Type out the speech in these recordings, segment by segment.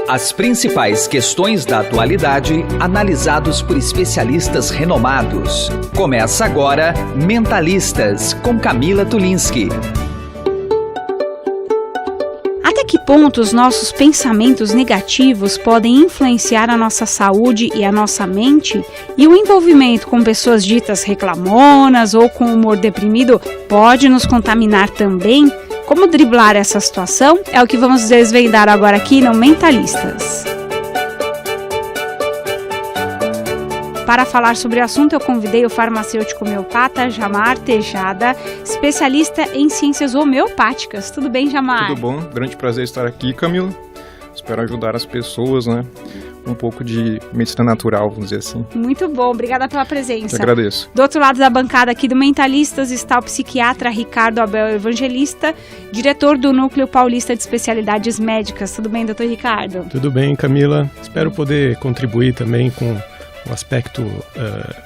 As principais questões da atualidade, analisados por especialistas renomados. Começa agora Mentalistas, com Camila Tulinski. Até que ponto os nossos pensamentos negativos podem influenciar a nossa saúde e a nossa mente? E o envolvimento com pessoas ditas reclamonas ou com humor deprimido pode nos contaminar também? Como driblar essa situação? É o que vamos desvendar agora aqui no Mentalistas. Para falar sobre o assunto, eu convidei o farmacêutico homeopata Jamar Tejada, especialista em ciências homeopáticas. Tudo bem, Jamar? Tudo bom, grande prazer estar aqui, Camila. Espero ajudar as pessoas, um pouco de medicina natural, vamos dizer assim. Muito bom, obrigada pela presença. Eu agradeço. Do outro lado da bancada aqui do Mentalistas está o psiquiatra Ricardo Abel Evangelista, diretor do Núcleo Paulista de Especialidades Médicas. Tudo bem, doutor Ricardo? Tudo bem, Camila. Espero poder contribuir também com o aspecto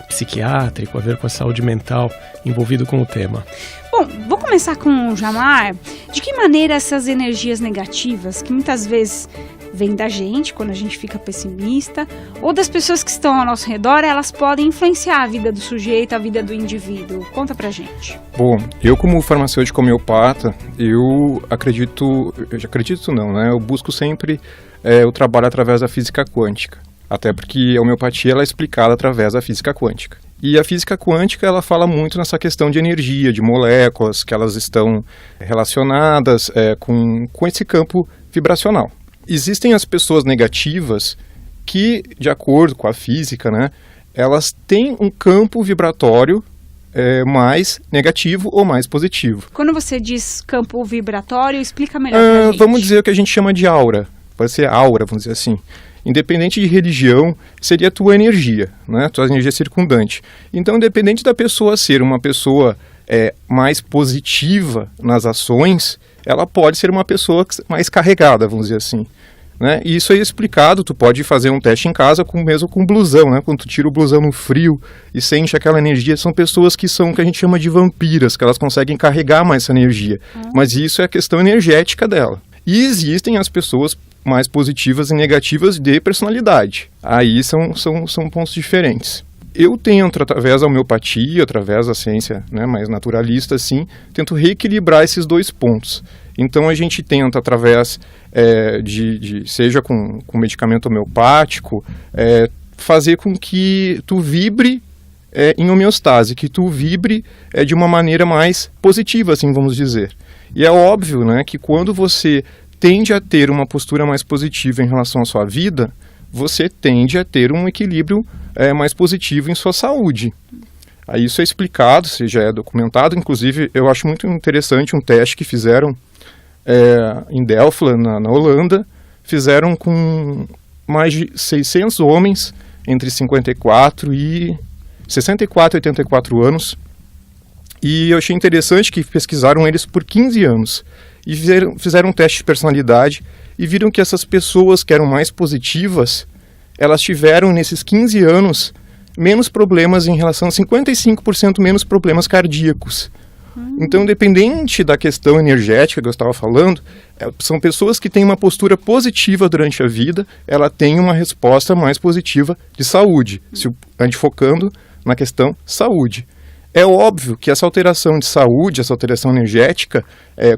psiquiátrico, a ver com a saúde mental envolvido com o tema. Bom, vou começar com o Jamar. De que maneira essas energias negativas, que muitas vezes vêm da gente, quando a gente fica pessimista, ou das pessoas que estão ao nosso redor, elas podem influenciar a vida do sujeito, a vida do indivíduo? Conta pra gente. Bom, eu como farmacêutico homeopata, eu busco sempre o trabalho através da física quântica. Até porque a homeopatia ela é explicada através da física quântica. E a física quântica ela fala muito nessa questão de energia, de moléculas, que elas estão relacionadas com esse campo vibracional. Existem as pessoas negativas que, de acordo com a física, elas têm um campo vibratório mais negativo ou mais positivo. Quando você diz campo vibratório, explica melhor pra gente. Vamos dizer o que a gente chama de aura. Pode ser aura, vamos dizer assim. Independente de religião, seria a tua energia, tua energia circundante. Então, independente da pessoa ser uma pessoa mais positiva nas ações, ela pode ser uma pessoa mais carregada, vamos dizer assim. E isso é explicado, tu pode fazer um teste em casa mesmo com blusão, quando tu tira o blusão no frio e sente aquela energia, são pessoas que a gente chama de vampiras, que elas conseguem carregar mais essa energia. Mas isso é a questão energética dela. E existem as pessoas mais positivas e negativas de personalidade. Aí são pontos diferentes. Eu tento, através da homeopatia, através da ciência mais naturalista, assim, tento reequilibrar esses dois pontos. Então a gente tenta, através seja com medicamento homeopático, fazer com que tu vibre em homeostase, que tu vibre de uma maneira mais positiva, assim vamos dizer. E é óbvio que quando você tende a ter uma postura mais positiva em relação à sua vida, você tende a ter um equilíbrio mais positivo em sua saúde. Aí isso é explicado, já é documentado. Inclusive, eu acho muito interessante um teste que fizeram em Delft, na Holanda. Fizeram com mais de 600 homens entre 64 e 84 anos. E eu achei interessante que pesquisaram eles por 15 anos. E fizeram um teste de personalidade e viram que essas pessoas que eram mais positivas, elas tiveram nesses 15 anos menos problemas em relação a 55% menos problemas cardíacos. Então, independente da questão energética que eu estava falando, são pessoas que têm uma postura positiva durante a vida, ela tem uma resposta mais positiva de saúde, a gente focando na questão saúde. É óbvio que essa alteração de saúde, essa alteração energética,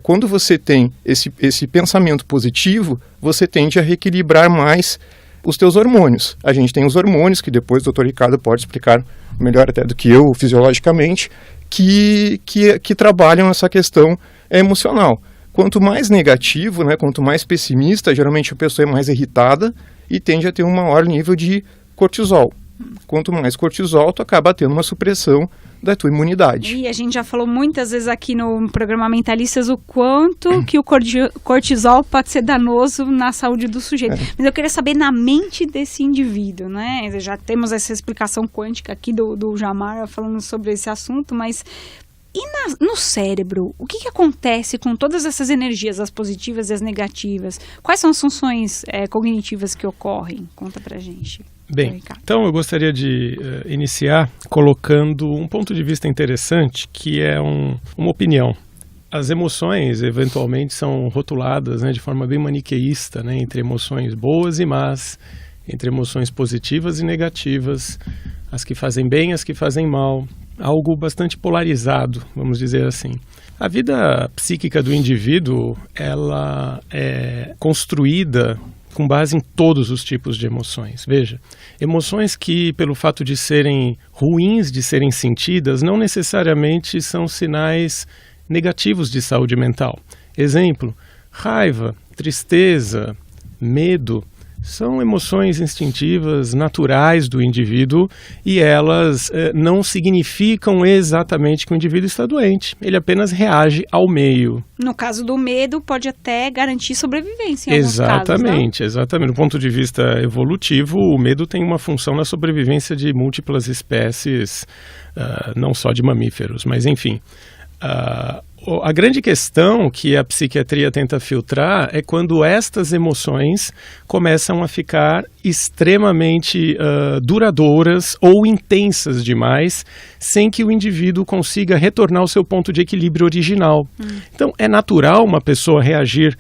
quando você tem esse pensamento positivo, você tende a reequilibrar mais os teus hormônios. A gente tem os hormônios, que depois o Dr. Ricardo pode explicar melhor até do que eu, fisiologicamente, que trabalham essa questão emocional. Quanto mais negativo, quanto mais pessimista, geralmente a pessoa é mais irritada e tende a ter um maior nível de cortisol. Quanto mais cortisol, tu acaba tendo uma supressão da tua imunidade. E a gente já falou muitas vezes aqui no programa Mentalistas o quanto que o cortisol pode ser danoso na saúde do sujeito. Mas eu queria saber na mente desse indivíduo, Já temos essa explicação quântica aqui do Jamar falando sobre esse assunto, mas e no cérebro? O que acontece com todas essas energias, as positivas e as negativas? Quais são as funções cognitivas que ocorrem? Conta pra gente. Bem, então eu gostaria de iniciar colocando um ponto de vista interessante, que é uma opinião. As emoções, eventualmente, são rotuladas, né, de forma bem maniqueísta, né, entre emoções boas e más, entre emoções positivas e negativas, as que fazem bem e as que fazem mal. Algo bastante polarizado, vamos dizer assim. A vida psíquica do indivíduo, ela é construída com base em todos os tipos de emoções. Veja, emoções que, pelo fato de serem ruins de serem sentidas, não necessariamente são sinais negativos de saúde mental. Exemplo, raiva, tristeza, medo, são emoções instintivas, naturais do indivíduo, e elas não significam exatamente que o indivíduo está doente. Ele apenas reage ao meio. No caso do medo, pode até garantir sobrevivência em alguns Exatamente, casos, exatamente. Do ponto de vista evolutivo, o medo tem uma função na sobrevivência de múltiplas espécies, não só de mamíferos, mas enfim. A grande questão que a psiquiatria tenta filtrar é quando estas emoções começam a ficar extremamente duradouras ou intensas demais, sem que o indivíduo consiga retornar ao seu ponto de equilíbrio original. Então, é natural uma pessoa reagir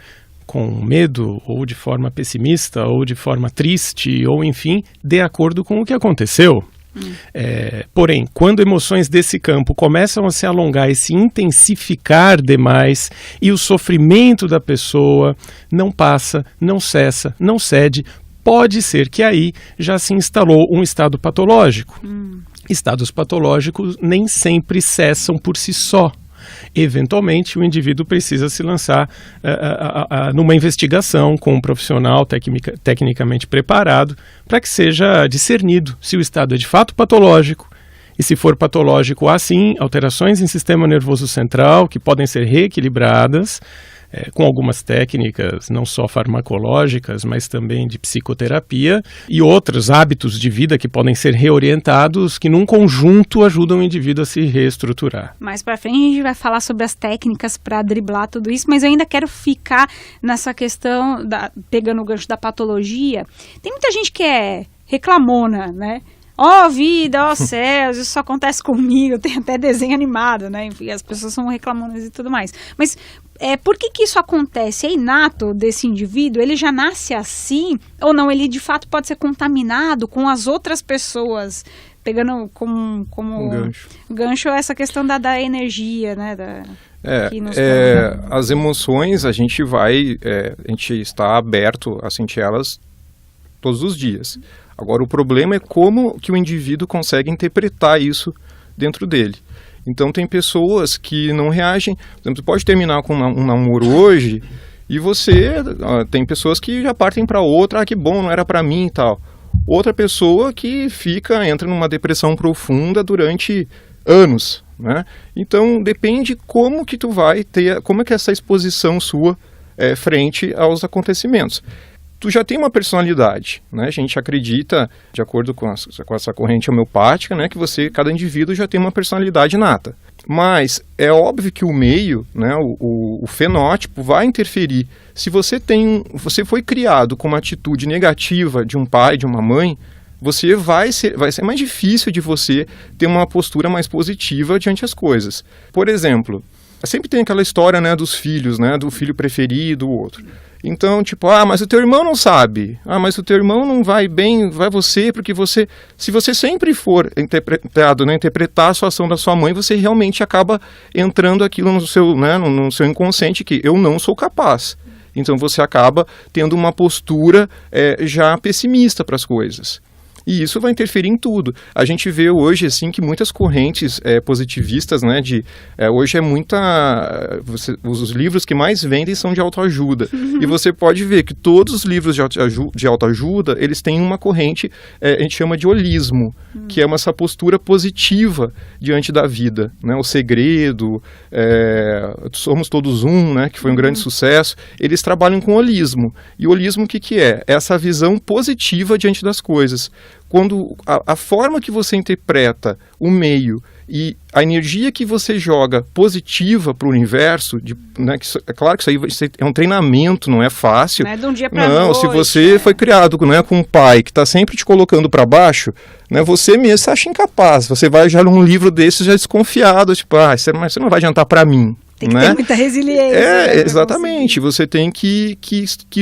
com medo, ou de forma pessimista, ou de forma triste, ou enfim, de acordo com o que aconteceu. Porém, quando emoções desse campo começam a se alongar e se intensificar demais e o sofrimento da pessoa não passa, não cessa, não cede, pode ser que aí já se instalou um estado patológico. Estados patológicos nem sempre cessam por si só. Eventualmente, o indivíduo precisa se lançar numa investigação com um profissional tecnicamente preparado para que seja discernido se o estado é de fato patológico. E se for patológico, há sim alterações em sistema nervoso central que podem ser reequilibradas com algumas técnicas, não só farmacológicas, mas também de psicoterapia e outros hábitos de vida que podem ser reorientados, que num conjunto ajudam o indivíduo a se reestruturar. Mais para frente a gente vai falar sobre as técnicas para driblar tudo isso, mas eu ainda quero ficar nessa questão, pegando o gancho da patologia. Tem muita gente que é reclamona, né? Ó vida, ó céus, isso só acontece comigo, tem até desenho animado, né? Enfim, as pessoas são reclamonas e tudo mais. Mas por que isso acontece? É inato desse indivíduo? Ele já nasce assim? Ou não? Ele de fato pode ser contaminado com as outras pessoas? Pegando como gancho essa questão da energia, né? As emoções, a gente está aberto a sentir elas todos os dias. Agora, o problema é como que o indivíduo consegue interpretar isso dentro dele. Então, tem pessoas que não reagem. Por exemplo, você pode terminar com um namoro hoje e tem pessoas que já partem para outra, que bom, não era para mim e tal. Outra pessoa que entra numa depressão profunda durante anos, né? Então, depende como que tu vai ter, como é que essa exposição sua frente aos acontecimentos. Tu já tem uma personalidade, né? A gente acredita, de acordo com essa corrente homeopática, né, que cada indivíduo já tem uma personalidade inata. Mas é óbvio que o meio, né, o fenótipo vai interferir. Se você foi criado com uma atitude negativa de um pai, de uma mãe, vai ser mais difícil de você ter uma postura mais positiva diante das coisas. Por exemplo, sempre tem aquela história, né, dos filhos, né, do filho preferido, o outro. Então, mas o teu irmão não sabe. Mas o teu irmão não vai bem, vai você, porque se você sempre for interpretar a sua ação da sua mãe, você realmente acaba entrando aquilo no seu inconsciente, que eu não sou capaz. Então, você acaba tendo uma postura já pessimista para as coisas. E isso vai interferir em tudo. A gente vê hoje, assim, que muitas correntes positivistas, né, hoje os livros que mais vendem são de autoajuda. E você pode ver que todos os livros de autoajuda, eles têm uma corrente, a gente chama de holismo, que é essa postura positiva diante da vida, né? O Segredo, Somos Todos Um, né, que foi um grande sucesso. Eles trabalham com holismo. E o holismo, o que é? É essa visão positiva diante das coisas. Quando a forma que você interpreta o meio e a energia que você joga positiva para o universo, né, é claro que isso aí é um treinamento, não é fácil. Não é de um dia para noite. Se você foi criado, né, com um pai que está sempre te colocando para baixo, né, você mesmo se acha incapaz. Você vai já num livro desses já desconfiado, mas você não vai adiantar para mim. Tem que né? ter muita resiliência. Exatamente. Você tem que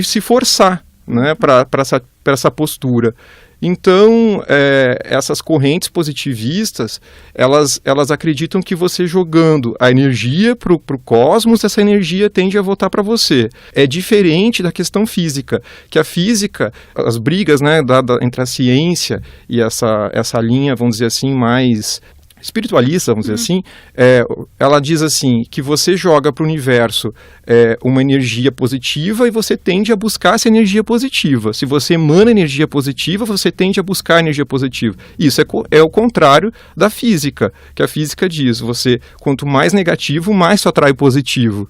se forçar, né, para essa postura. Então, essas correntes positivistas, elas acreditam que você jogando a energia para o cosmos, essa energia tende a voltar para você. É diferente da questão física, que a física, as brigas, né, entre a ciência e essa linha, vamos dizer assim, mais espiritualista, vamos dizer assim, ela diz assim, que você joga para o universo uma energia positiva e você tende a buscar essa energia positiva. Se você emana energia positiva, você tende a buscar energia positiva. Isso é o contrário da física, que a física diz, quanto mais negativo, mais você atrai positivo.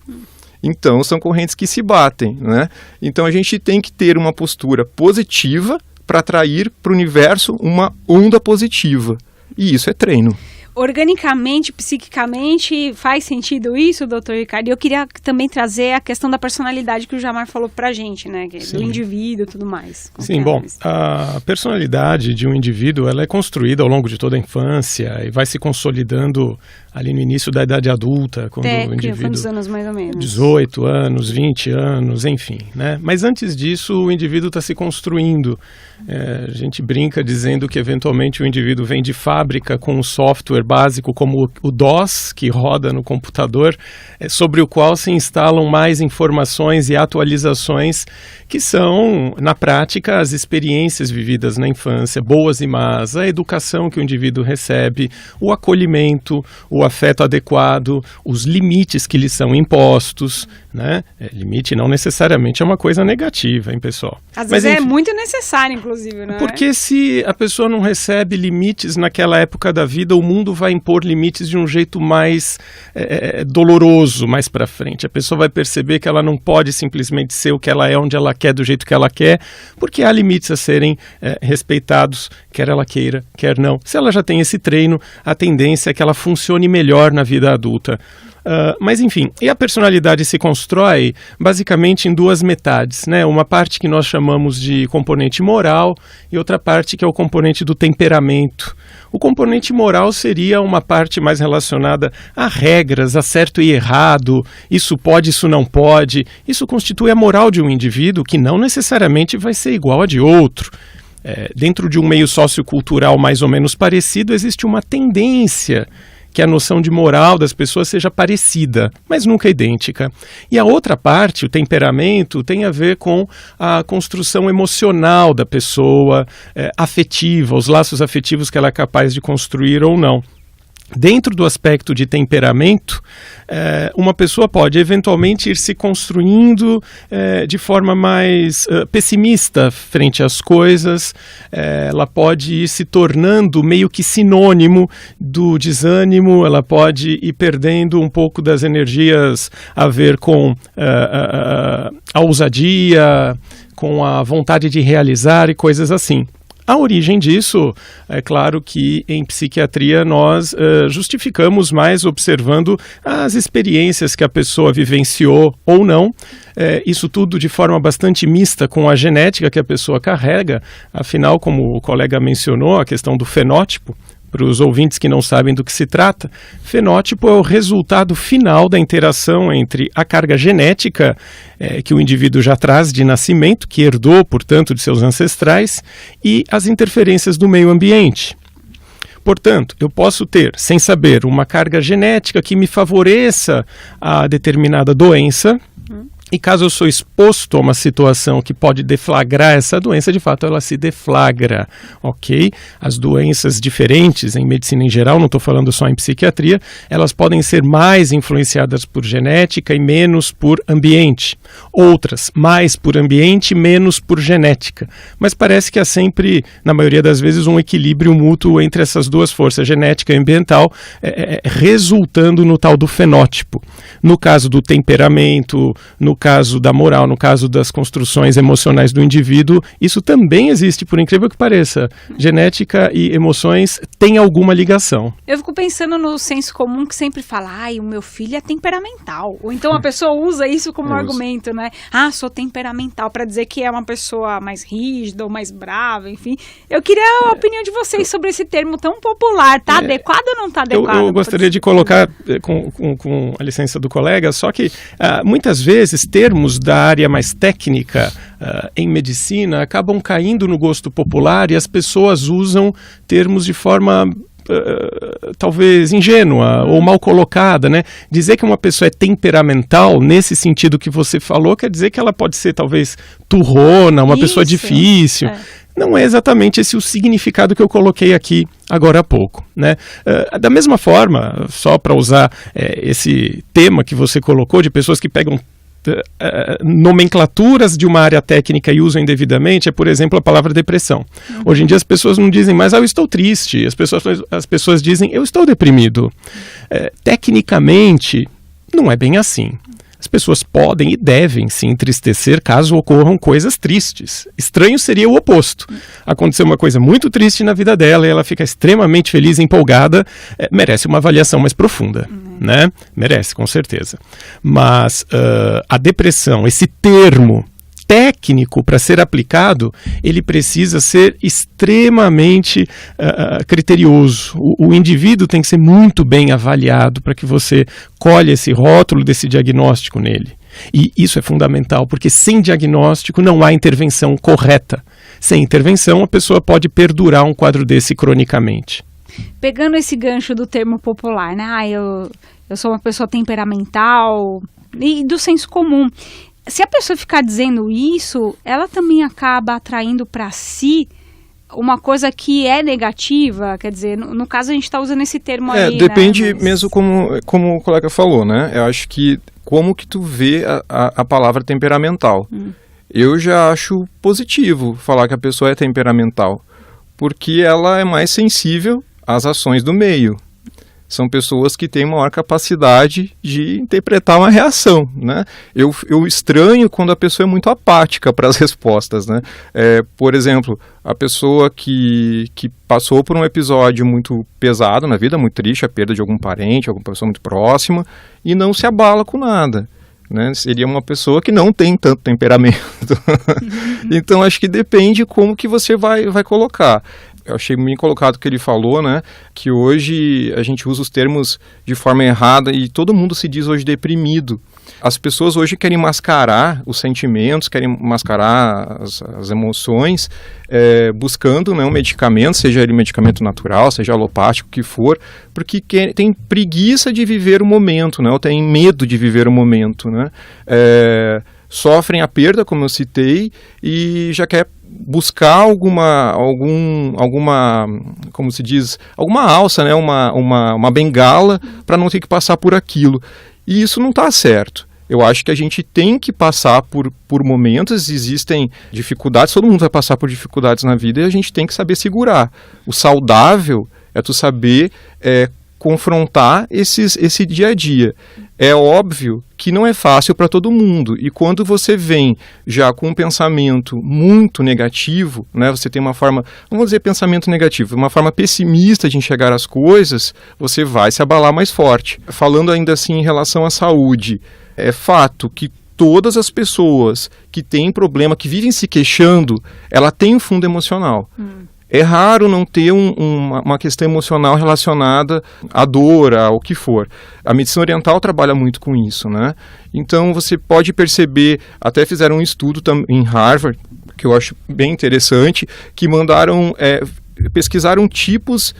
Então, são correntes que se batem, né? Então, a gente tem que ter uma postura positiva para atrair para o universo uma onda positiva. E isso é treino. Organicamente, psiquicamente, faz sentido isso, doutor Ricardo? E eu queria também trazer a questão da personalidade que o Jamar falou pra gente, né? Do indivíduo e tudo mais. Sim, bom, a personalidade de um indivíduo, ela é construída ao longo de toda a infância e vai se consolidando ali no início da idade adulta, quando o indivíduo... Quantos anos mais ou menos? 18 anos, 20 anos, enfim, né? Mas antes disso, o indivíduo está se construindo. A gente brinca dizendo que, eventualmente, o indivíduo vem de fábrica com um software básico como o DOS, que roda no computador, sobre o qual se instalam mais informações e atualizações que são, na prática, as experiências vividas na infância, boas e más, a educação que o indivíduo recebe, o acolhimento, o afeto adequado, os limites que lhe são impostos, né? Limite não necessariamente é uma coisa negativa, hein, pessoal? Às vezes é muito necessário, inclusive, né? Porque se a pessoa não recebe limites naquela época da vida, o mundo vai impor limites de um jeito mais doloroso mais para frente. A pessoa vai perceber que ela não pode simplesmente ser o que ela é, onde ela quer, do jeito que ela quer, porque há limites a serem respeitados, quer ela queira, quer não. Se ela já tem esse treino, a tendência é que ela funcione melhor na vida adulta. Mas enfim, e a personalidade se constrói basicamente em duas metades, né? Uma parte que nós chamamos de componente moral e outra parte que é o componente do temperamento. O componente moral seria uma parte mais relacionada a regras, a certo e errado, isso pode, isso não pode. Isso constitui a moral de um indivíduo que não necessariamente vai ser igual a de outro. Dentro de um meio sociocultural mais ou menos parecido, existe uma tendência que a noção de moral das pessoas seja parecida, mas nunca idêntica. E a outra parte, o temperamento, tem a ver com a construção emocional da pessoa, afetiva, os laços afetivos que ela é capaz de construir ou não. Dentro do aspecto de temperamento, uma pessoa pode eventualmente ir se construindo de forma mais pessimista frente às coisas, ela pode ir se tornando meio que sinônimo do desânimo, ela pode ir perdendo um pouco das energias a ver com a ousadia, com a vontade de realizar e coisas assim. A origem disso, é claro que em psiquiatria nós justificamos mais observando as experiências que a pessoa vivenciou ou não, isso tudo de forma bastante mista com a genética que a pessoa carrega, afinal, como o colega mencionou, a questão do fenótipo. Para os ouvintes que não sabem do que se trata, fenótipo é o resultado final da interação entre a carga genética que o indivíduo já traz de nascimento, que herdou, portanto, de seus ancestrais, e as interferências do meio ambiente. Portanto, eu posso ter, sem saber, uma carga genética que me favoreça a determinada doença, e caso eu sou exposto a uma situação que pode deflagrar essa doença, de fato ela se deflagra, ok? As doenças diferentes em medicina em geral, não estou falando só em psiquiatria, elas podem ser mais influenciadas por genética e menos por ambiente. Outras, mais por ambiente e menos por genética. Mas parece que há sempre, na maioria das vezes, um equilíbrio mútuo entre essas duas forças, genética e ambiental, resultando no tal do fenótipo. No caso do temperamento, no caso da moral, no caso das construções emocionais do indivíduo, isso também existe, por incrível que pareça. Genética e emoções têm alguma ligação. Eu fico pensando no senso comum que sempre fala, o meu filho é temperamental. Ou então a pessoa usa isso como argumento, né? Sou temperamental, para dizer que é uma pessoa mais rígida ou mais brava, enfim. Eu queria a opinião de vocês sobre esse termo tão popular. Tá adequado ou não tá adequado? Eu gostaria de colocar, com a licença do colega, só que muitas vezes termos da área mais técnica em medicina acabam caindo no gosto popular e as pessoas usam termos de forma talvez ingênua ou mal colocada, né? Dizer que uma pessoa é temperamental, nesse sentido que você falou, quer dizer que ela pode ser talvez turrona, uma pessoa difícil. Não é exatamente esse o significado que eu coloquei aqui agora há pouco, né? Da mesma forma, só para usar esse tema que você colocou de pessoas que pegam nomenclaturas de uma área técnica e usam indevidamente, por exemplo, a palavra depressão. Hoje em dia as pessoas não dizem mais, eu estou triste, as pessoas dizem, eu estou deprimido. Tecnicamente, não é bem assim. As pessoas podem e devem se entristecer caso ocorram coisas tristes. Estranho seria o oposto. Aconteceu uma coisa muito triste na vida dela e ela fica extremamente feliz e empolgada, merece uma avaliação mais profunda, né? Merece, com certeza. Mas a depressão, esse termo técnico para ser aplicado, ele precisa ser extremamente criterioso. O indivíduo tem que ser muito bem avaliado para que você colhe esse rótulo desse diagnóstico nele. E isso é fundamental, porque sem diagnóstico não há intervenção correta. Sem intervenção, a pessoa pode perdurar um quadro desse cronicamente. Pegando esse gancho do termo popular, né? Eu sou uma pessoa temperamental e do senso comum. Se a pessoa ficar dizendo isso, ela também acaba atraindo para si uma coisa que é negativa, quer dizer, no caso a gente está usando esse termo aí, depende, né? mesmo como o colega falou, né? Eu acho que como que tu vê a palavra temperamental. Eu já acho positivo falar que a pessoa é temperamental, porque ela é mais sensível às ações do meio. São pessoas que têm maior capacidade de interpretar uma reação, né? Eu estranho quando a pessoa é muito apática para as respostas, né? Por exemplo, a pessoa que passou por um episódio muito pesado na vida, muito triste, a perda de algum parente, alguma pessoa muito próxima, e não se abala com nada, né? Seria uma pessoa que não tem tanto temperamento. Então, acho que depende como que você vai colocar. Eu achei bem colocado o que ele falou, né? Que hoje a gente usa os termos de forma errada e todo mundo se diz hoje deprimido. As pessoas hoje querem mascarar os sentimentos, querem mascarar as emoções, buscando, né, um medicamento, seja ele medicamento natural, seja alopático, o que for, porque tem preguiça de viver o momento, né? Ou tem medo de viver o momento, né? Sofrem a perda, como eu citei, e já quer buscar alguma, como se diz, alguma alça, né? uma bengala para não ter que passar por aquilo. E isso não está certo. Eu acho que a gente tem que passar por momentos, existem dificuldades, todo mundo vai passar por dificuldades na vida e a gente tem que saber segurar. O saudável é tu saber confrontar esse dia a dia. É óbvio que não é fácil para todo mundo, e quando você vem já com um pensamento muito negativo, né, você tem uma forma, não vou dizer pensamento negativo, uma forma pessimista de enxergar as coisas, você vai se abalar mais forte. Falando ainda assim em relação à saúde, é fato que todas as pessoas que têm problema, que vivem se queixando, ela tem um fundo emocional. É raro não ter uma questão emocional relacionada à dor, ao que for. A medicina oriental trabalha muito com isso, né? Então você pode perceber, até fizeram um estudo em Harvard, que eu acho bem interessante, que pesquisaram tipos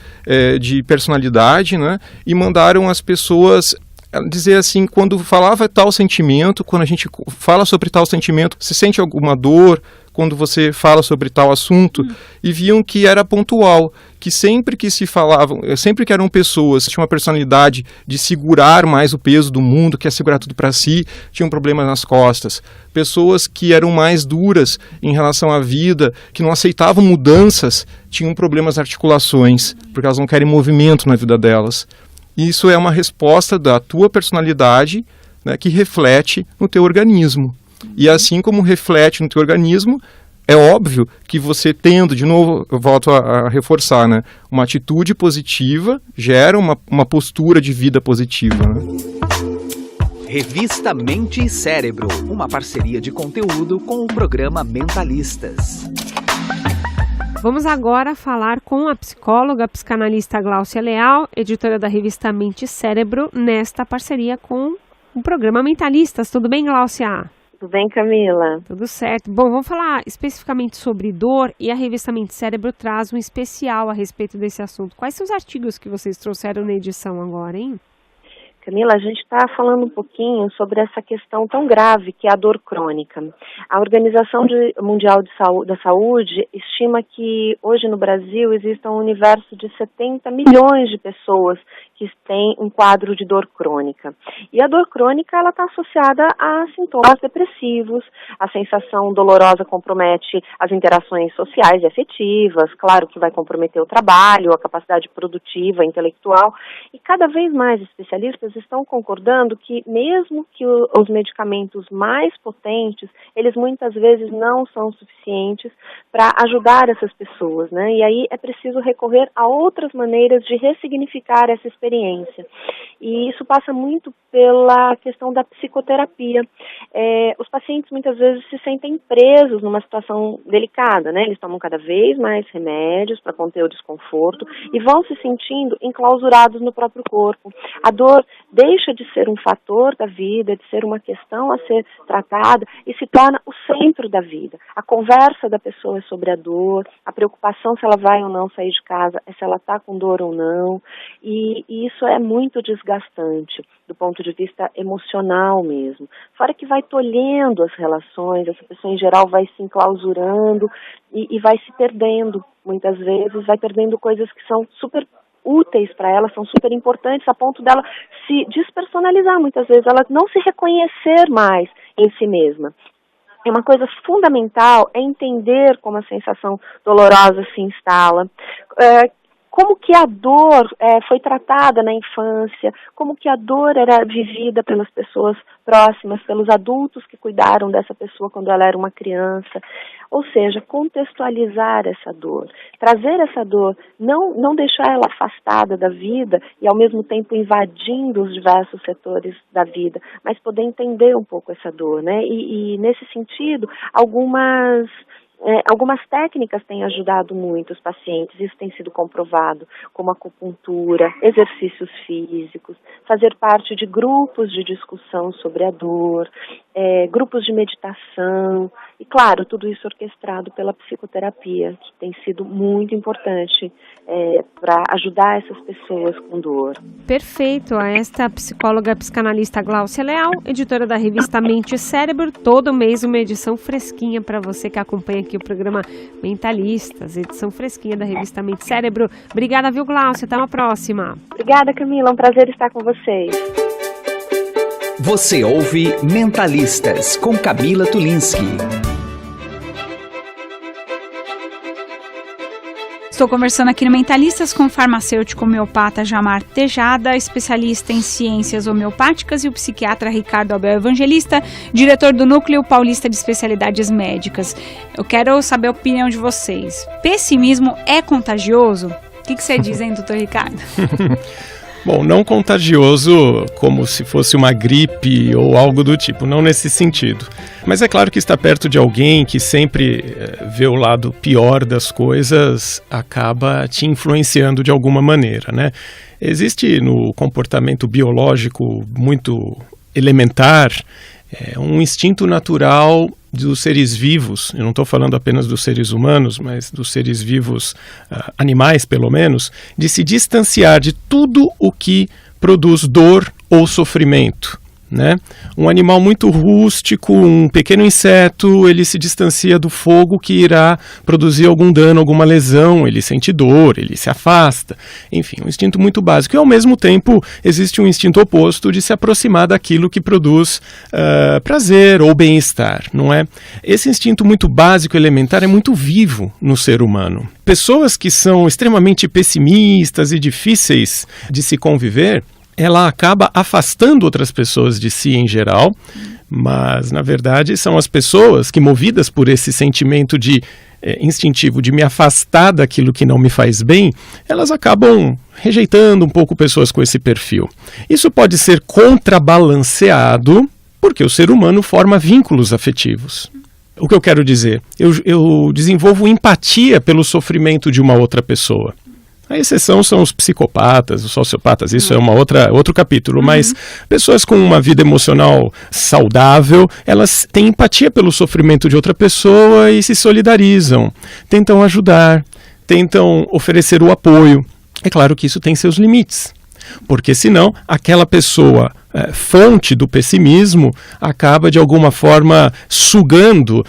de personalidade, né? E mandaram as pessoas dizer assim, quando falava tal sentimento, quando a gente fala sobre tal sentimento, você sente alguma dor quando você fala sobre tal assunto, e viam que era pontual, que sempre que se falavam, sempre que eram pessoas que tinham uma personalidade de segurar mais o peso do mundo, que é segurar tudo para si, tinham problemas nas costas. Pessoas que eram mais duras em relação à vida, que não aceitavam mudanças, tinham problemas nas articulações, porque elas não querem movimento na vida delas. Isso é uma resposta da tua personalidade né, que reflete no teu organismo. E assim como reflete no teu organismo, é óbvio que você tendo, de novo, eu volto a reforçar, né, uma atitude positiva gera uma postura de vida positiva, né? Revista Mente e Cérebro, uma parceria de conteúdo com o programa Mentalistas. Vamos agora falar com a psicóloga, a psicanalista Gláucia Leal, editora da revista Mente e Cérebro, nesta parceria com o programa Mentalistas. Tudo bem, Gláucia? Tudo bem, Camila? Tudo certo. Bom, vamos falar especificamente sobre dor e a revista Mente e Cérebro traz um especial a respeito desse assunto. Quais são os artigos que vocês trouxeram na edição agora, hein? Camila, a gente está falando um pouquinho sobre essa questão tão grave que é a dor crônica. A Organização Mundial da Saúde estima que hoje no Brasil exista um universo de 70 milhões de pessoas que têm um quadro de dor crônica. E a dor crônica ela está associada a sintomas depressivos, a sensação dolorosa compromete as interações sociais e afetivas, claro que vai comprometer o trabalho, a capacidade produtiva, intelectual, e cada vez mais especialistas estão concordando que mesmo que os medicamentos mais potentes, eles muitas vezes não são suficientes para ajudar essas pessoas, né? E aí é preciso recorrer a outras maneiras de ressignificar essa experiência. E isso passa muito pela questão da psicoterapia. Os pacientes muitas vezes se sentem presos numa situação delicada, né? Eles tomam cada vez mais remédios para conter o desconforto e vão se sentindo enclausurados no próprio corpo. A dor deixa de ser um fator da vida, de ser uma questão a ser tratada e se torna o centro da vida. A conversa da pessoa é sobre a dor, a preocupação se ela vai ou não sair de casa é se ela está com dor ou não, e isso é muito desgastante do ponto de vista emocional mesmo. Fora que vai tolhendo as relações, essa pessoa em geral vai se enclausurando e vai se perdendo, muitas vezes, vai perdendo coisas que são super úteis para ela, são super importantes, a ponto dela se despersonalizar, muitas vezes, ela não se reconhecer mais em si mesma. E uma coisa fundamental é entender como a sensação dolorosa se instala, como que a dor foi tratada na infância, como que a dor era vivida pelas pessoas próximas, pelos adultos que cuidaram dessa pessoa quando ela era uma criança. Ou seja, contextualizar essa dor, trazer essa dor, não deixar ela afastada da vida e ao mesmo tempo invadindo os diversos setores da vida, mas poder entender um pouco essa dor, né? E nesse sentido, algumas técnicas têm ajudado muito os pacientes, isso tem sido comprovado, como acupuntura, exercícios físicos, fazer parte de grupos de discussão sobre a dor, grupos de meditação, e claro, tudo isso orquestrado pela psicoterapia, que tem sido muito importante para ajudar essas pessoas com dor. Perfeito, esta psicóloga psicanalista Gláucia Leal, editora da revista Mente e Cérebro, todo mês uma edição fresquinha para você que acompanha aqui o programa Mentalistas, edição fresquinha da revista Mente e Cérebro. Obrigada, viu, Gláucia? Até uma próxima. Obrigada, Camila. É um prazer estar com vocês. Você ouve Mentalistas, com Camila Tulinski. Estou conversando aqui no Mentalistas com o farmacêutico homeopata Jamar Tejada, especialista em ciências homeopáticas, e o psiquiatra Ricardo Abel Evangelista, diretor do Núcleo Paulista de Especialidades Médicas. Eu quero saber a opinião de vocês. Pessimismo é contagioso? O que você diz, hein, doutor Ricardo? Bom, não contagioso como se fosse uma gripe ou algo do tipo, não nesse sentido. Mas é claro que estar perto de alguém que sempre vê o lado pior das coisas acaba te influenciando de alguma maneira, né? Existe no comportamento biológico muito elementar um instinto natural dos seres vivos, eu não estou falando apenas dos seres humanos, mas dos seres vivos, animais pelo menos, de se distanciar de tudo o que produz dor ou sofrimento, né? Um animal muito rústico, um pequeno inseto, ele se distancia do fogo que irá produzir algum dano, alguma lesão, ele sente dor, ele se afasta, enfim, um instinto muito básico. E ao mesmo tempo existe um instinto oposto de se aproximar daquilo que produz prazer ou bem-estar, não é? Esse instinto muito básico, elementar, é muito vivo no ser humano. Pessoas que são extremamente pessimistas e difíceis de se conviver, ela acaba afastando outras pessoas de si em geral, mas na verdade são as pessoas que, movidas por esse sentimento de instintivo de me afastar daquilo que não me faz bem, elas acabam rejeitando um pouco pessoas com esse perfil. Isso pode ser contrabalanceado porque o ser humano forma vínculos afetivos. O que eu quero dizer? Eu desenvolvo empatia pelo sofrimento de uma outra pessoa. A exceção são os psicopatas, os sociopatas, isso é outro capítulo, mas pessoas com uma vida emocional saudável, elas têm empatia pelo sofrimento de outra pessoa e se solidarizam, tentam ajudar, tentam oferecer o apoio. É claro que isso tem seus limites, porque senão aquela pessoa fonte do pessimismo acaba de alguma forma sugando,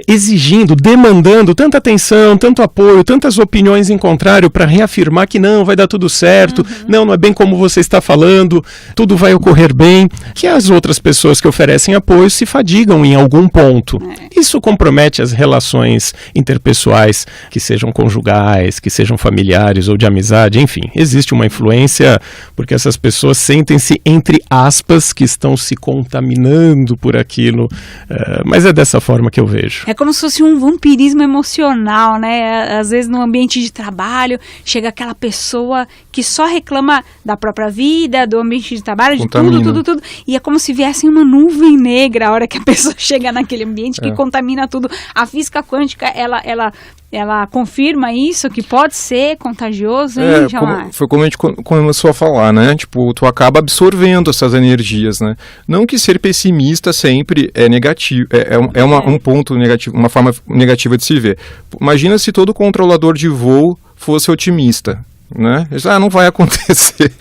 exigindo, demandando tanta atenção, tanto apoio, tantas opiniões em contrário para reafirmar que não, vai dar tudo certo, não é bem como você está falando, tudo vai ocorrer bem, que as outras pessoas que oferecem apoio se fadigam em algum ponto. Isso compromete as relações interpessoais, que sejam conjugais, que sejam familiares ou de amizade, enfim, existe uma influência porque essas pessoas sentem-se entre aspas, que estão se contaminando por aquilo, mas é dessa forma que eu vejo. É como se fosse um vampirismo emocional, né? Às vezes no ambiente de trabalho, chega aquela pessoa que só reclama da própria vida, do ambiente de trabalho, de tudo, e é como se viesse uma nuvem negra a hora que a pessoa chega naquele ambiente que contamina tudo. A física quântica, ela confirma isso, que pode ser contagioso, hein, foi como a gente começou a falar, né? Tipo, tu acaba absorvendo essas energias, né? Não que ser pessimista sempre é negativo, um ponto negativo, uma forma negativa de se ver. Imagina se todo controlador de voo fosse otimista, né? Não vai acontecer.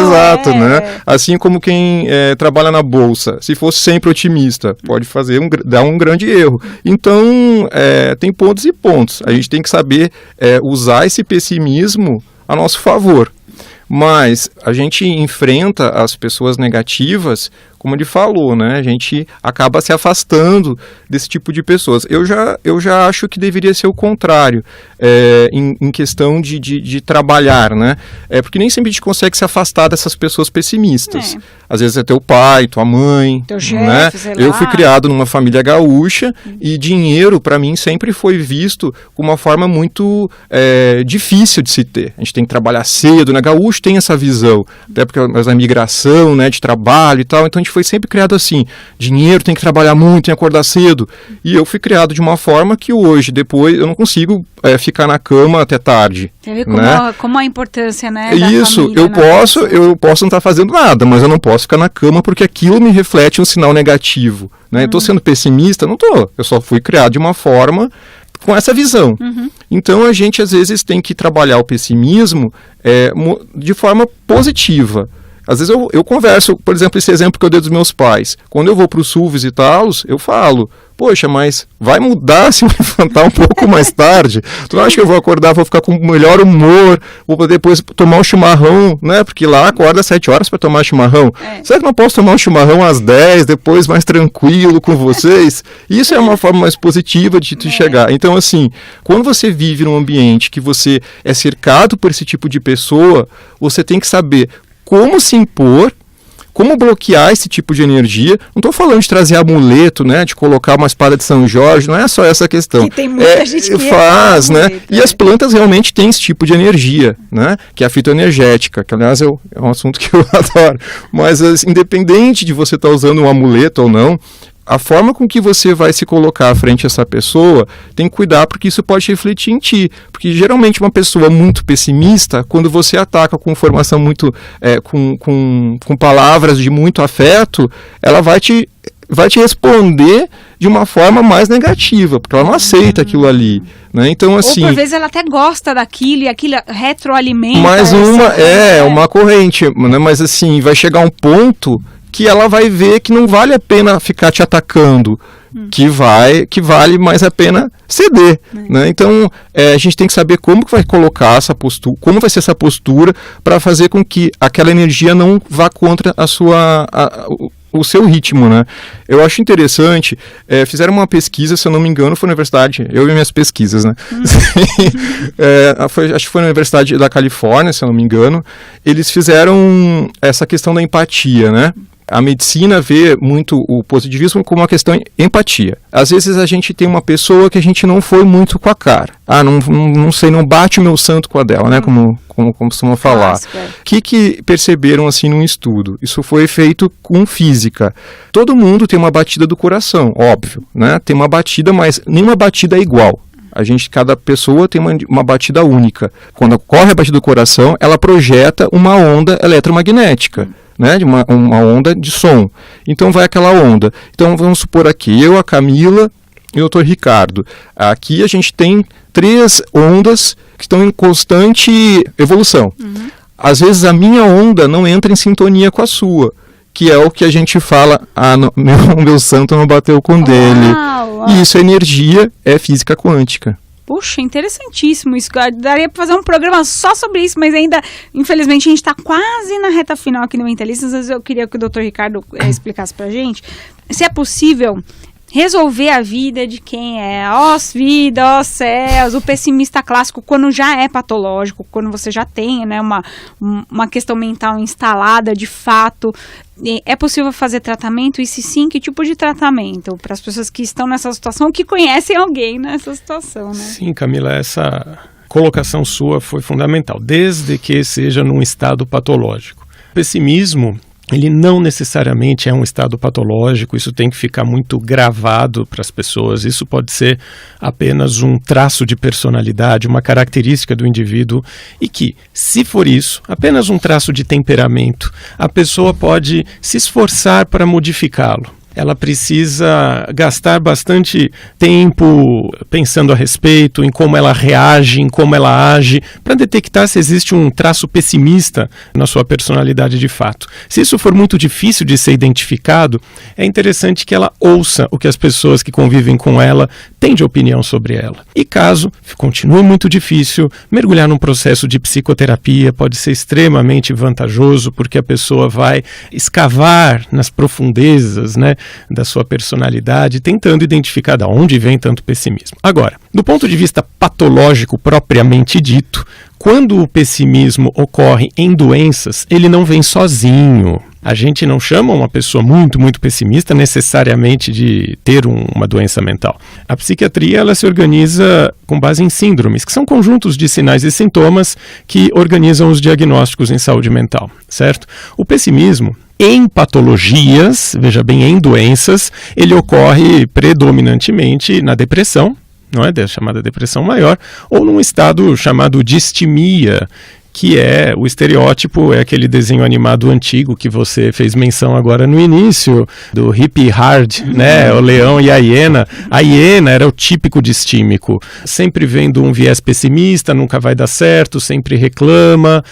Exato, né? Assim como quem trabalha na bolsa, se fosse sempre otimista, pode dar um grande erro. Então, tem pontos e pontos. A gente tem que saber usar esse pessimismo a nosso favor. Mas a gente enfrenta as pessoas negativas, como ele falou, né? A gente acaba se afastando desse tipo de pessoas. Eu já acho que deveria ser o contrário, em questão de trabalhar, né? Porque nem sempre a gente consegue se afastar dessas pessoas pessimistas. Às vezes é teu pai, tua mãe, teu chefe, né? sei lá. Eu fui criado numa família gaúcha e dinheiro, para mim, sempre foi visto como uma forma muito difícil de se ter. A gente tem que trabalhar cedo, né? Gaúcho tem essa visão, até porque a migração, né, de trabalho e tal, então a gente foi sempre criado assim, dinheiro, tem que trabalhar muito, tem que acordar cedo, e eu fui criado de uma forma que hoje, depois, eu não consigo ficar na cama até tarde. Você vê como a importância, né, isso, da família, eu posso não estar fazendo nada, mas eu não posso ficar na cama porque aquilo me reflete um sinal negativo, né? Eu estou sendo pessimista? Não estou, eu só fui criado de uma forma com essa visão. Então a gente às vezes tem que trabalhar o pessimismo de forma positiva. Às vezes eu converso, por exemplo, esse exemplo que eu dei dos meus pais. Quando eu vou para o sul visitá-los, eu falo, poxa, mas vai mudar se eu levantar um pouco mais tarde? Tu não acha que eu vou acordar, vou ficar com melhor humor, vou poder depois tomar um chimarrão, né? Porque lá acorda às 7 horas para tomar chimarrão. Será que não posso tomar um chimarrão às 10, depois mais tranquilo com vocês? Isso é uma forma mais positiva de tu chegar. Então, assim, quando você vive num ambiente que você é cercado por esse tipo de pessoa, você tem que saber como se impor, como bloquear esse tipo de energia. Não estou falando de trazer amuleto, né, de colocar uma espada de São Jorge, não é só essa questão. Que tem muita gente que faz, né? E as plantas realmente têm esse tipo de energia, né, que é a fitoenergética, que aliás é um assunto que eu adoro. Mas independente de você estar usando um amuleto ou não, a forma com que você vai se colocar à frente dessa pessoa, tem que cuidar porque isso pode refletir em ti. Porque geralmente uma pessoa muito pessimista, quando você ataca com informação muito, com palavras de muito afeto, ela vai te responder de uma forma mais negativa, porque ela não aceita aquilo ali, né? Então, assim, ou por vezes ela até gosta daquilo e aquilo retroalimenta. Mais uma corrente, né? Mas assim, vai chegar um ponto que ela vai ver que não vale a pena ficar te atacando, que vale mais a pena ceder, né? Então, a gente tem que saber como que vai colocar essa postura, como vai ser essa postura para fazer com que aquela energia não vá contra o seu ritmo, né? Eu acho interessante, fizeram uma pesquisa, se eu não me engano, foi na universidade, eu e minhas pesquisas, né? Acho que foi na Universidade da Califórnia, se eu não me engano, eles fizeram essa questão da empatia, né? A medicina vê muito o positivismo como uma questão de empatia. Às vezes a gente tem uma pessoa que a gente não foi muito com a cara. Não sei, não bate o meu santo com a dela, né? Como costuma falar. O que perceberam assim num estudo? Isso foi feito com física. Todo mundo tem uma batida do coração, óbvio, né? Tem uma batida, mas nenhuma batida é igual. Cada pessoa tem uma batida única. Quando ocorre a batida do coração, ela projeta uma onda eletromagnética, né, de uma onda de som. Então vai aquela onda. Então vamos supor aqui, eu, a Camila e o Dr. Ricardo. Aqui a gente tem 3 ondas que estão em constante evolução. Às vezes a minha onda não entra em sintonia com a sua, que é o que a gente fala, meu santo não bateu com dele. E isso é energia, é física quântica. Puxa, interessantíssimo isso. Daria para fazer um programa só sobre isso, mas ainda, infelizmente, a gente está quase na reta final aqui no Mentalistas. Mas eu queria que o Dr. Ricardo explicasse para a gente se é possível resolver a vida de quem é vida, ó céus, o pessimista clássico, quando já é patológico, quando você já tem, né, uma questão mental instalada de fato. É possível fazer tratamento? E se sim, que tipo de tratamento? Para as pessoas que estão nessa situação, que conhecem alguém nessa situação, né? Sim, Camila, essa colocação sua foi fundamental, desde que seja num estado patológico. O pessimismo, ele não necessariamente é um estado patológico, isso tem que ficar muito gravado para as pessoas, isso pode ser apenas um traço de personalidade, uma característica do indivíduo e que, se for isso, apenas um traço de temperamento, a pessoa pode se esforçar para modificá-lo. Ela precisa gastar bastante tempo pensando a respeito, em como ela reage, em como ela age, para detectar se existe um traço pessimista na sua personalidade de fato. Se isso for muito difícil de ser identificado, é interessante que ela ouça o que as pessoas que convivem com ela têm de opinião sobre ela. E caso continue muito difícil, mergulhar num processo de psicoterapia pode ser extremamente vantajoso, porque a pessoa vai escavar nas profundezas, né, da sua personalidade, tentando identificar de onde vem tanto pessimismo. Agora, do ponto de vista patológico propriamente dito, quando o pessimismo ocorre em doenças, ele não vem sozinho. A gente não chama uma pessoa muito, muito pessimista necessariamente de ter uma doença mental. A psiquiatria, ela se organiza com base em síndromes, que são conjuntos de sinais e sintomas que organizam os diagnósticos em saúde mental, certo? O pessimismo, em patologias, veja bem, em doenças, ele ocorre predominantemente na depressão, não é? Chamada depressão maior, ou num estado chamado distimia, que é o estereótipo, é aquele desenho animado antigo que você fez menção agora no início, do Hippie Hard, né? O leão e a hiena. A hiena era o típico distímico, sempre vendo um viés pessimista, nunca vai dar certo, sempre reclama,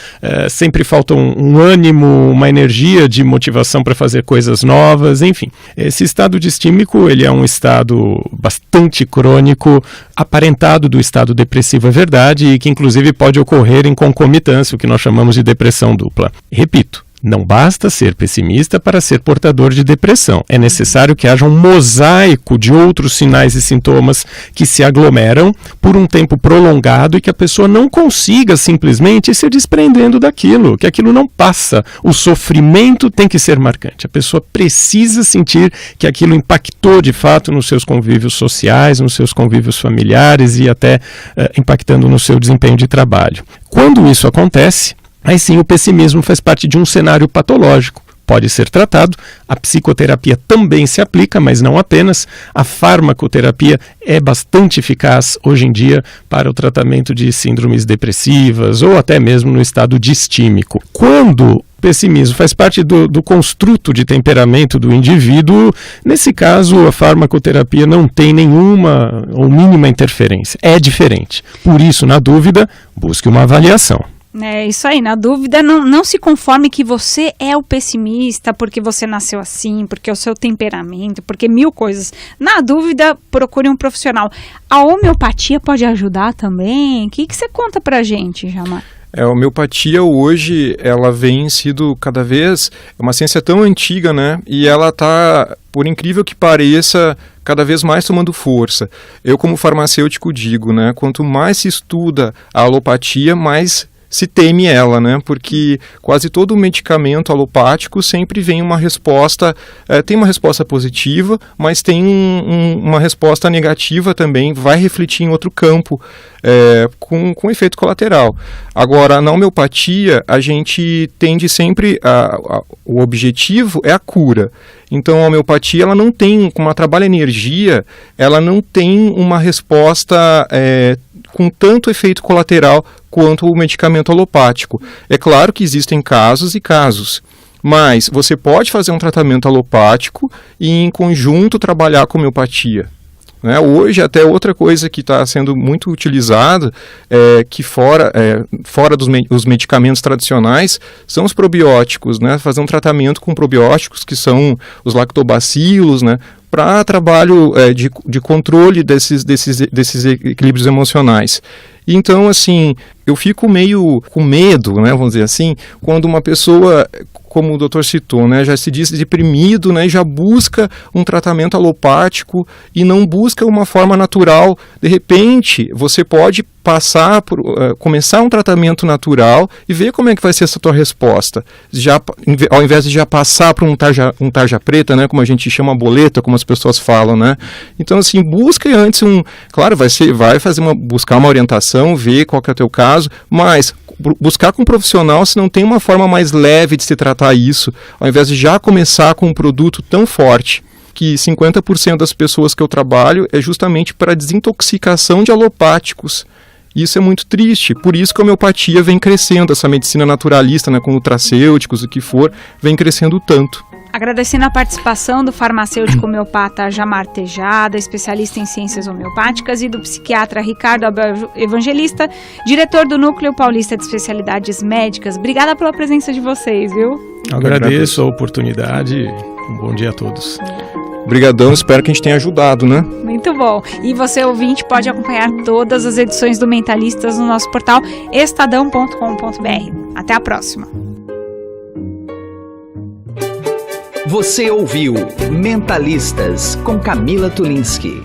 sempre falta um ânimo, uma energia de motivação para fazer coisas novas, enfim. Esse estado distímico, ele é um estado bastante crônico, aparentado do estado depressivo, é verdade, e que inclusive pode ocorrer em concomitância, o que nós chamamos de depressão dupla. Repito, não basta ser pessimista para ser portador de depressão. É necessário que haja um mosaico de outros sinais e sintomas que se aglomeram por um tempo prolongado e que a pessoa não consiga simplesmente se desprendendo daquilo, que aquilo não passa. O sofrimento tem que ser marcante. A pessoa precisa sentir que aquilo impactou de fato nos seus convívios sociais, nos seus convívios familiares e até impactando no seu desempenho de trabalho. Quando isso acontece, aí sim o pessimismo faz parte de um cenário patológico. Pode ser tratado, a psicoterapia também se aplica, mas não apenas. A farmacoterapia é bastante eficaz hoje em dia para o tratamento de síndromes depressivas ou até mesmo no estado distímico. Quando o pessimismo faz parte do construto de temperamento do indivíduo, nesse caso a farmacoterapia não tem nenhuma ou mínima interferência. É diferente. Por isso, na dúvida, busque uma avaliação. É isso aí, na dúvida, não se conforme que você é o pessimista porque você nasceu assim, porque é o seu temperamento, porque 1000 coisas. Na dúvida, procure um profissional. A homeopatia pode ajudar também? O que você conta pra gente, Jamar? A homeopatia hoje, ela vem sido cada vez uma ciência tão antiga, né? E ela está, por incrível que pareça, cada vez mais tomando força. Eu, como farmacêutico, digo, né? Quanto mais se estuda a alopatia, mais se teme ela, né? Porque quase todo medicamento alopático sempre vem uma resposta, tem uma resposta positiva, mas tem uma resposta negativa também, vai refletir em outro campo, com efeito colateral. Agora, na homeopatia, a gente tende sempre, o objetivo é a cura. Então, a homeopatia, ela não tem, como ela trabalha energia, ela não tem uma resposta com tanto efeito colateral quanto o medicamento alopático. É claro que existem casos e casos, mas você pode fazer um tratamento alopático e, em conjunto, trabalhar com homeopatia. Né? Hoje, até outra coisa que está sendo muito utilizada, que fora os medicamentos tradicionais, são os probióticos, né? Fazer um tratamento com probióticos, que são os lactobacilos, né? Para trabalho de controle desses equilíbrios emocionais. Então, assim, eu fico meio com medo, né, vamos dizer assim, quando uma pessoa, como o doutor citou, né, já se diz deprimido, né, e já busca um tratamento alopático e não busca uma forma natural. De repente, você pode começar um tratamento natural e ver como é que vai ser essa tua resposta. Ao invés de já passar para um tarja preta, né, como a gente chama, boleta, como as pessoas falam, né. Então, assim, busca antes claro, buscar uma orientação, ver qual que é o teu caso, mas buscar com um profissional se não tem uma forma mais leve de se tratar isso, ao invés de já começar com um produto tão forte. Que 50% das pessoas que eu trabalho é justamente para desintoxicação de alopáticos. Isso é muito triste, por isso que a homeopatia vem crescendo, essa medicina naturalista, né, com nutracêuticos, o que for, vem crescendo tanto. Agradecendo a participação do farmacêutico homeopata Jamar Tejada, especialista em ciências homeopáticas, e do psiquiatra Ricardo Abel Evangelista, diretor do Núcleo Paulista de Especialidades Médicas. Obrigada pela presença de vocês, viu? Agradeço a oportunidade. Um bom dia a todos. Obrigadão, espero que a gente tenha ajudado, né? Muito bom. E você, ouvinte, pode acompanhar todas as edições do Mentalistas no nosso portal estadão.com.br. Até a próxima. Você ouviu Mentalistas com Camila Tulinski.